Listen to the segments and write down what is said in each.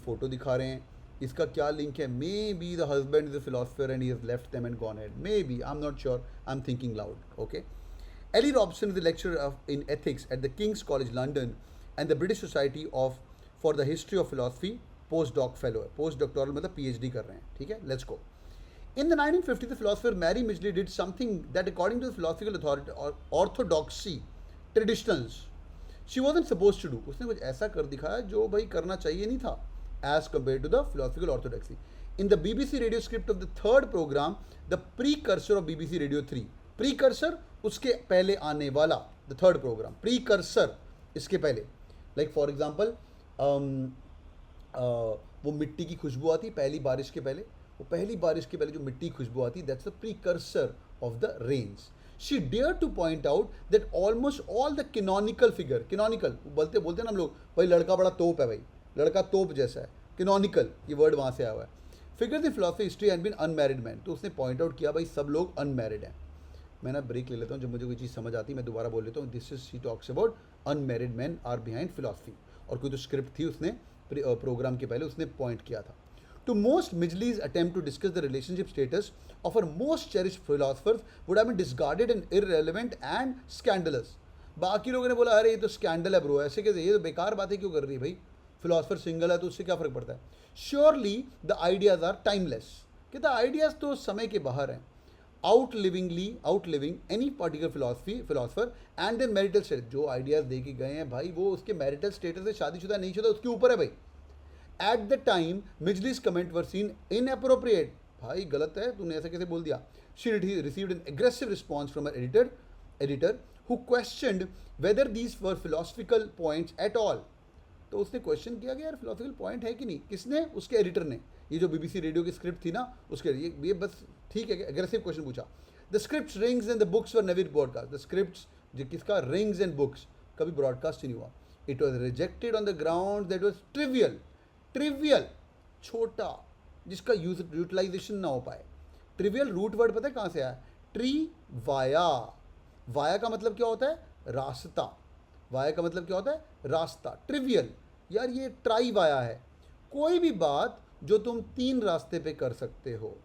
Photo दिखा रहे हैं, इसका क्या लिंक है? May be the husband is a philosopher and he has left them and gone head, may be, I am not sure, I am thinking loud. Okay. Ellie Robson is a lecturer in ethics at the King's College London and the British Society of for the History of Philosophy postdoc fellow है. Postdoctoral मतलब PhD कर रहे हैं. ठीक है, let's go. In the 1950s, the philosopher Mary Midgley did something that, according to the philosophical authority or orthodoxy traditionals, she wasn't supposed to do. उसने कुछ ऐसा कर दिखाया जो भाई करना चाहिए नहीं था, as compared to the philosophical orthodoxy. In the BBC radio script of the third program, the precursor of BBC Radio 3, precursor उसके पहले आने वाला, द थर्ड प्रोग्राम, प्रीकर्सर इसके पहले, लाइक फॉर एग्जांपल वो मिट्टी की खुशबू आती पहली बारिश के पहले, वो पहली बारिश के पहले जो मिट्टी की खुशबू आती, that's the precursor of the rains. She dare to point out that almost all the canonical figure, canonical बोलते ना हम लोग, भाई लड़का बड़ा तोप है, भाई लड़का तोप जैसा है, कैनोनिकल ये वर्ड वहाँ से आया हुआ है. Figure the philosophy history and been unmarried man, तो उसने पॉइंट आउट किया भाई सब लोग अनमैरिड हैं. मैं ना ब्रेक ले लेता हूँ, जब मुझे कोई चीज़ समझ आती है मैं दोबारा बोल लेता हूँ. This is she talks about unmarried man are behind philosophy, और कोई तो स्क्रिप्ट थी उसने प्रोग्राम के पहले उसने पॉइंट किया था. To most Midgley's attempt to discuss the relationship status of our most cherished philosophers would have been discarded and irrelevant and scandalous. बाकी लोगों ने बोला अरे ये तो स्कैंडल है ब्रो, ऐसे कैसे, ये तो बेकार बातें क्यों कर रही है भाई, फिलोसफर सिंगल है तो उससे क्या फ़र्क पड़ता है. Surely the ideas are timeless, कहता आइडियाज़ तो समय के बाहर हैं. outliving any particular philosopher and their marital status, जो आइडियाज़ दे के गए हैं भाई वो उसके मैरिटल स्टेटस से शादीशुदा नहीं शुदा उसके ऊपर है भाई. At the time Midgley's comment were seen inappropriate, भाई गलत है तूने ऐसा कैसे बोल दिया. She received an aggressive response from our editor who questioned whether these were philosophical points at all. तो उसने क्वेश्चन किया कि यार फिलोसफिकल पॉइंट है कि नहीं, किसने, उसके एडिटर ने. ये जो बीबीसी रेडियो की स्क्रिप्ट थी ना उसके ये बस ठीक है, एग्रेसिव क्वेश्चन पूछा. The script rings and the books were never broadcast, the script जो किसका, रिंग्स एंड बुक्स कभी ब्रॉडकास्ट ही नहीं हुआ. It was rejected on the ground that was trivial, छोटा, जिसका यूटिलाइजेशन ना हो पाए. ट्रिवियल रूट वर्ड पता है कहाँ से आया, ट्री वाया. वाया का मतलब क्या होता है, रास्ता. वाया का मतलब क्या होता है, रास्ता. ट्रिवियल यार ये ट्राई वाया है. कोई भी बात जो तुम तीन रास्ते पे कर सकते हो,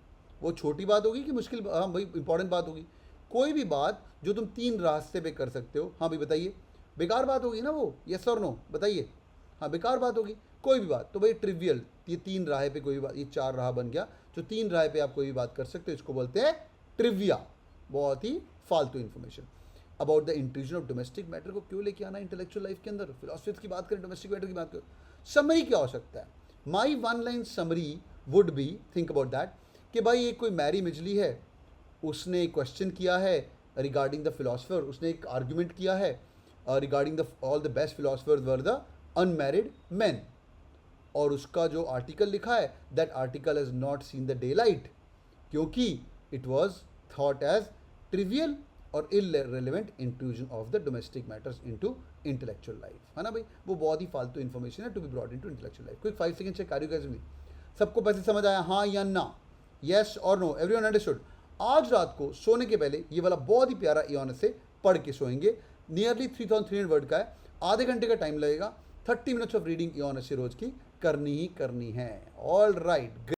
वो छोटी बात होगी कि मुश्किल, हाँ भाई इंपॉर्टेंट बात होगी. कोई भी बात जो तुम तीन रास्ते पे कर सकते हो, हाँ भाई बताइए, बेकार बात होगी ना वो, यस और नो बताइए, हाँ बेकार बात होगी कोई भी बात. तो भाई ट्रिवियल, ये तीन राह पे कोई भी बात, ये चार राह बन गया, जो तीन राह पे आप कोई भी बात कर सकते हो इसको बोलते हैं ट्रिविया. बहुत ही फालतू information. About the intrusion of domestic matter को क्यों लेके आना इंटेलेक्चुअल लाइफ के अंदर, फिलोसफी की बात करें, डोमेस्टिक मैटर की बात करें. समरी क्या हो सकता है, my one line summary would be, think about that, कि भाई एक कोई मैरी मिजली है, उसने एक क्वेश्चन किया है रिगार्डिंग द फिलोसफर, उसने एक आर्ग्यूमेंट किया है regarding the all the best philosophers were the unmarried man, और उसका जो आर्टिकल लिखा है that article has not seen the daylight, क्योंकि it was thought as trivial और irrelevant intrusion of the domestic matters into intellectual life, है ना भाई. वो बहुत ही फालतू इन्फॉर्मेशन है to be brought into intellectual life. Quick 5 second check, कार्य कैसे. सबको पैसे समझ आया, हाँ या ना, येस और नो, एवरीवन अंडरस्टूड. आज रात को सोने के पहले ये वाला बहुत ही प्यारा इयॉन से पढ़ के सोएंगे. नियरली 3300 वर्ड का है, आधे घंटे का टाइम लगेगा. 30 मिनट्स ऑफ रीडिंग इयॉन से रोज की करनी ही करनी है. All right.